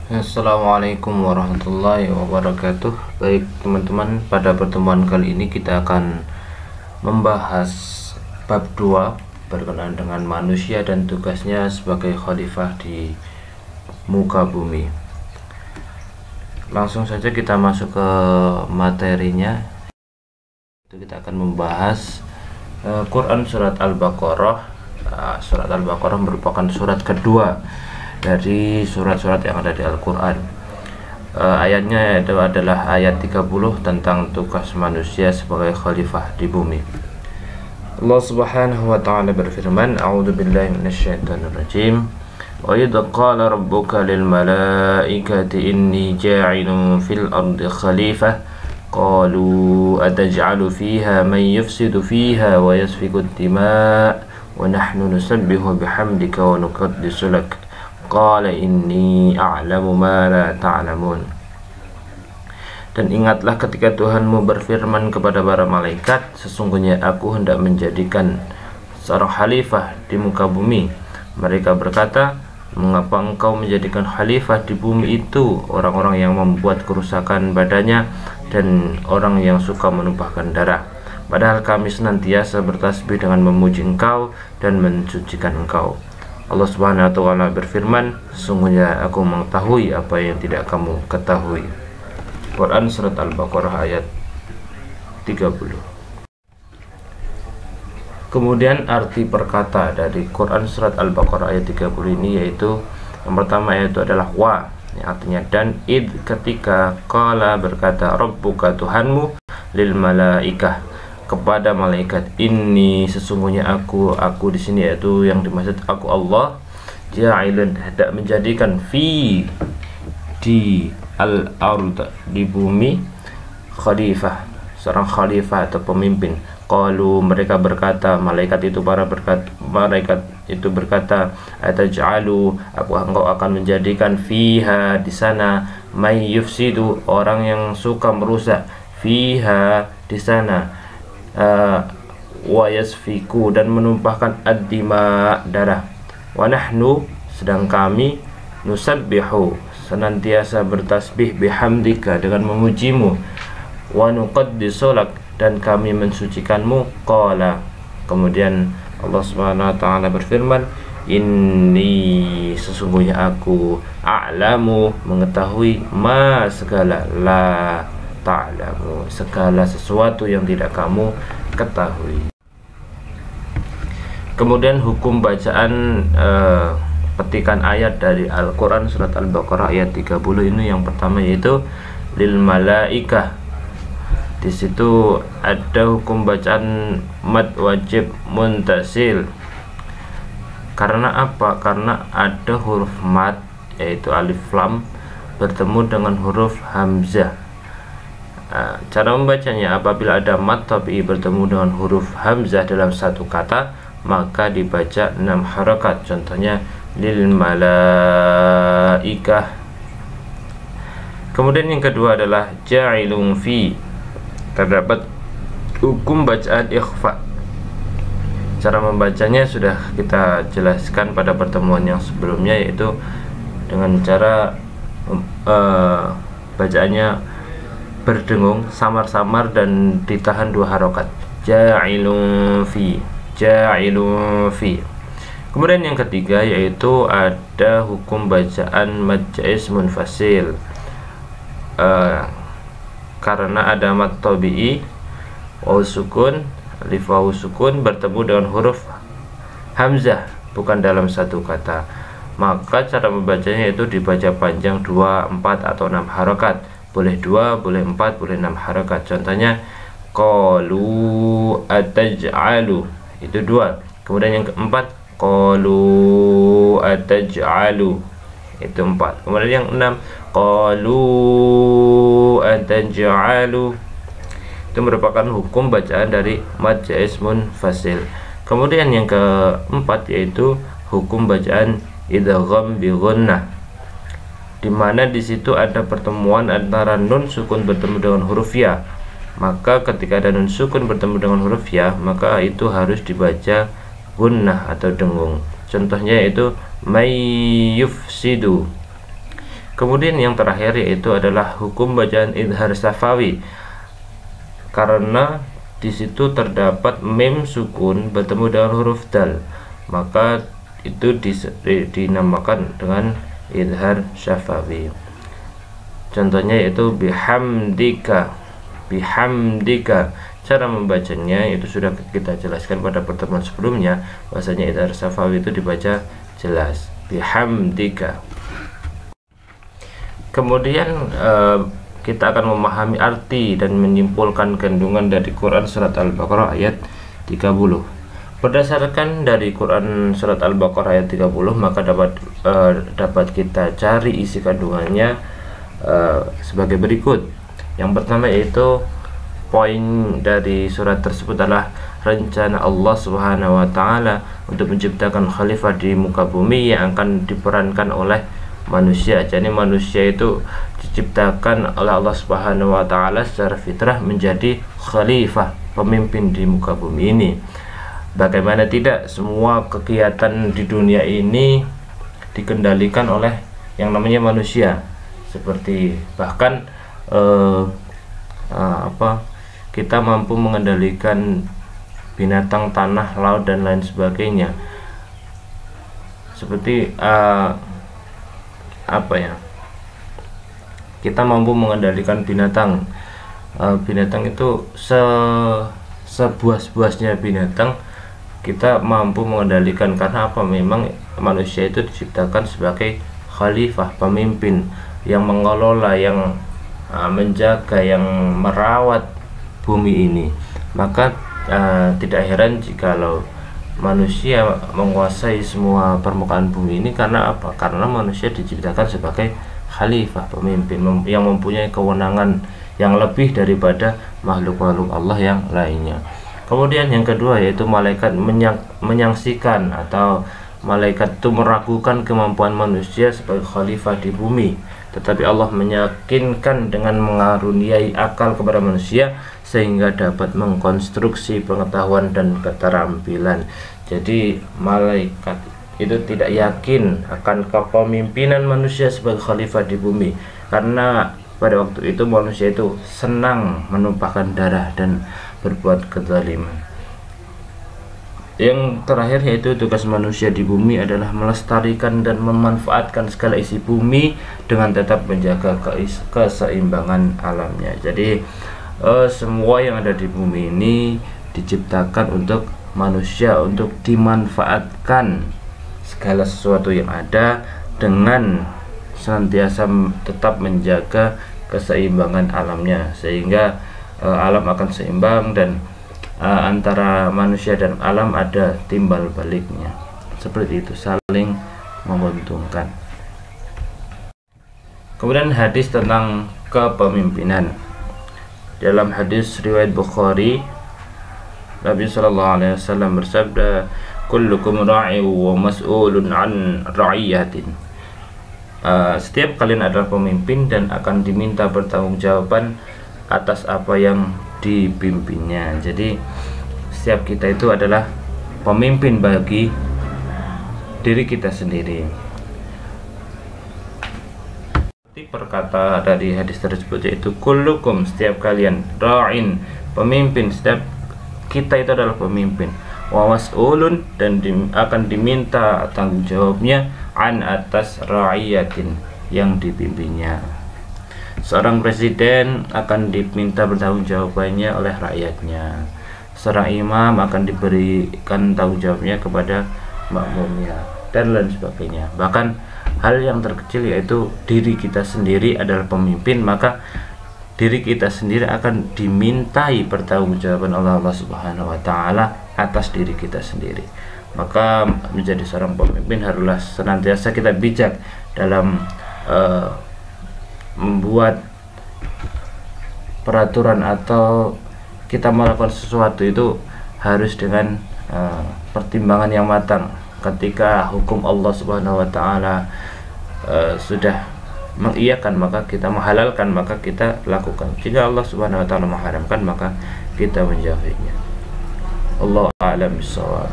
Assalamualaikum warahmatullahi wabarakatuh. Baik teman-teman, pada pertemuan kali ini kita akan membahas bab 2 berkenaan dengan manusia dan tugasnya sebagai khalifah di muka bumi. Langsung saja kita masuk ke materinya. Kita akan membahas Quran surat Al-Baqarah. Surat Al-Baqarah merupakan surat kedua dari surat-surat yang ada di Al-Quran. Ayatnya itu adalah ayat 30 tentang tugas manusia sebagai khalifah di bumi. Allah Subhanahu wa ta'ala berfirman, A'udzu billahi minasyaitonir rajim. Wa idh qala rabbuka lil malaikati inni ja'ilun fil ardi khalifah qalu ataj'alu fiha man yufsidu fiha wa yasfiku ad-dima' wa nahnu nusabbihu bihamdika wa nuqaddisu lak qala inni a'lamu ma la ta'lamun. Dan ingatlah ketika Tuhanmu berfirman kepada para malaikat, sesungguhnya aku hendak menjadikan seorang khalifah di muka bumi. Mereka berkata, mengapa engkau menjadikan khalifah di bumi itu orang-orang yang membuat kerusakan badannya dan orang yang suka menumpahkan darah, padahal kami senantiasa bertasbih dengan memuji engkau dan mensucikan engkau. Allah Subhanahu wa ta'ala berfirman, sesungguhnya aku mengetahui apa yang tidak kamu ketahui. Quran surat Al-Baqarah ayat 30. Kemudian arti perkata dari Quran surat Al-Baqarah ayat 30 ini yaitu yang pertama yaitu adalah wa, yang artinya dan, id ketika, qala berkata, rabbuka Tuhanmu, lil malaikah kepada malaikat, ini sesungguhnya aku di sini yaitu yang dimaksud aku Allah, ja'ilun hendak menjadikan fi di al-ard di bumi khalifah, seorang khalifah atau pemimpin. Qalu mereka berkata, malaikat itu berkata ataj'alu apakah engkau akan menjadikan fiha di sana may yufsidu orang yang suka merusak, fiha di sana wa yasfiku dan menumpahkan ad-dima daerah, wa nahnu sedang kami nusabbihu senantiasa bertasbih bihamdika dengan memujimu, wa nuqaddisu lak dan kami mensucikanmu. Qala kemudian Allah Subhanahu wa ta'ala berfirman, inni sesungguhnya aku a'lamu mengetahui ma segala la ta'lamu segala sesuatu yang tidak kamu ketahui. Kemudian hukum bacaan petikan ayat dari Al-Quran surat Al-Baqarah ayat 30 ini yang pertama yaitu lil malaikah. Di situ ada hukum bacaan mad wajib muntasil. Karena apa? Karena ada huruf mad yaitu alif lam bertemu dengan huruf hamzah. Cara membacanya, apabila ada mad tabi'i bertemu dengan huruf hamzah dalam satu kata maka dibaca 6 harakat. Contohnya lil malaikah. Kemudian yang kedua adalah ja'ilun fi. Terdapat hukum bacaan ikhfa. Cara membacanya sudah kita jelaskan pada pertemuan yang sebelumnya, yaitu dengan cara bacaannya berdengung, samar-samar dan ditahan 2 harokat. Ja'ilun fi, ja'ilun fi. Kemudian yang ketiga yaitu ada hukum bacaan mad jaiz munfasil. Karena ada mad tabi'i waw sukun, alif waw sukun bertemu dengan huruf hamzah bukan dalam satu kata, maka cara membacanya itu dibaca panjang 2, 4 atau 6 harokat. Boleh 2, boleh 4, boleh 6 harakat. Contohnya qalu ataj'alu, itu 2. Kemudian yang keempat qalu ataj'alu, itu 4. Kemudian yang 6 qalu ataj'alu, itu merupakan hukum bacaan dari mad jaiz munfasil. Kemudian yang keempat yaitu hukum bacaan idgham bi gunnah, di mana di situ ada pertemuan antara nun sukun bertemu dengan huruf ya. Maka ketika ada nun sukun bertemu dengan huruf ya, maka itu harus dibaca gunnah atau dengung. Contohnya itu may yufsidu. Kemudian yang terakhir yaitu adalah hukum bacaan idhar syafawi, karena di situ terdapat mim sukun bertemu dengan huruf dal, maka itu dinamakan dengan idhar syafawi. Contohnya yaitu bihamdika. Cara membacanya itu sudah kita jelaskan pada pertemuan sebelumnya, bahwasanya idhar syafawi itu dibaca jelas, bihamdika. Kemudian kita akan memahami arti dan menyimpulkan kandungan dari Quran surat Al-Baqarah ayat 30. Berdasarkan dari Quran surat Al-Baqarah ayat 30, maka dapat kita cari isi kandungannya sebagai berikut. Yang pertama yaitu poin dari surat tersebut adalah rencana Allah Subhanahu wa taala untuk menciptakan khalifah di muka bumi yang akan diperankan oleh manusia. Jadi manusia itu diciptakan oleh Allah Subhanahu wa taala secara fitrah menjadi khalifah, pemimpin di muka bumi ini. Bagaimana tidak, semua kegiatan di dunia ini dikendalikan oleh yang namanya manusia. Seperti bahkan kita mampu mengendalikan binatang, tanah, laut dan lain sebagainya. Seperti kita mampu mengendalikan binatang. Binatang itu sebuas-buasnya binatang kita mampu mengendalikan, karena apa? Memang manusia itu diciptakan sebagai khalifah, pemimpin yang mengelola, yang menjaga, yang merawat bumi ini. Maka tidak heran jikalau manusia menguasai semua permukaan bumi ini. Karena apa? Karena manusia diciptakan sebagai khalifah, pemimpin yang mempunyai kewenangan yang lebih daripada makhluk-makhluk Allah yang lainnya. Kemudian yang kedua yaitu malaikat menyaksikan atau malaikat itu meragukan kemampuan manusia sebagai khalifah di bumi, tetapi Allah meyakinkan dengan mengaruniai akal kepada manusia sehingga dapat mengkonstruksi pengetahuan dan keterampilan. Jadi malaikat itu tidak yakin akan kepemimpinan manusia sebagai khalifah di bumi, karena pada waktu itu manusia itu senang menumpahkan darah dan berbuat kezaliman. Yang terakhir yaitu tugas manusia di bumi adalah melestarikan dan memanfaatkan segala isi bumi dengan tetap menjaga keseimbangan alamnya. Jadi semua yang ada di bumi ini diciptakan untuk manusia, untuk dimanfaatkan segala sesuatu yang ada dengan senantiasa tetap menjaga keseimbangan alamnya, sehingga alam akan seimbang dan antara manusia dan alam ada timbal baliknya. Seperti itu, saling menguntungkan. Kemudian hadis tentang kepemimpinan. Dalam hadis riwayat Bukhari, Nabi SAW bersabda, kullukum ra'i wa mas'ulun an ra'iyatin. Setiap kalian adalah pemimpin dan akan diminta bertanggungjawaban atas apa yang dipimpinnya. Jadi setiap kita itu adalah pemimpin bagi diri kita sendiri. Seperti perkata dari hadis tersebut yaitu kullukum, setiap kalian, ra'in, pemimpin, setiap kita itu adalah pemimpin, wa mas'ulun, dan akan diminta tanggung jawabnya an atas ra'iyatin, yang dipimpinnya. Seorang presiden akan diminta bertanggung jawabannya oleh rakyatnya. Seorang imam akan diberikan tanggung jawabnya kepada makmumnya, dan lain sebagainya. Bahkan hal yang terkecil yaitu diri kita sendiri adalah pemimpin, maka diri kita sendiri akan dimintai pertanggungjawaban oleh Allah Subhanahu wa taala atas diri kita sendiri. Maka menjadi seorang pemimpin haruslah senantiasa kita bijak dalam membuat peraturan atau kita melakukan sesuatu itu harus dengan pertimbangan yang matang. Ketika hukum Allah Subhanahu wa taala sudah mengiyakan, maka kita menghalalkan, maka kita lakukan. Jika Allah Subhanahu wa taala mengharamkan, maka kita menjauhinya. Allahu a'lam bishawab.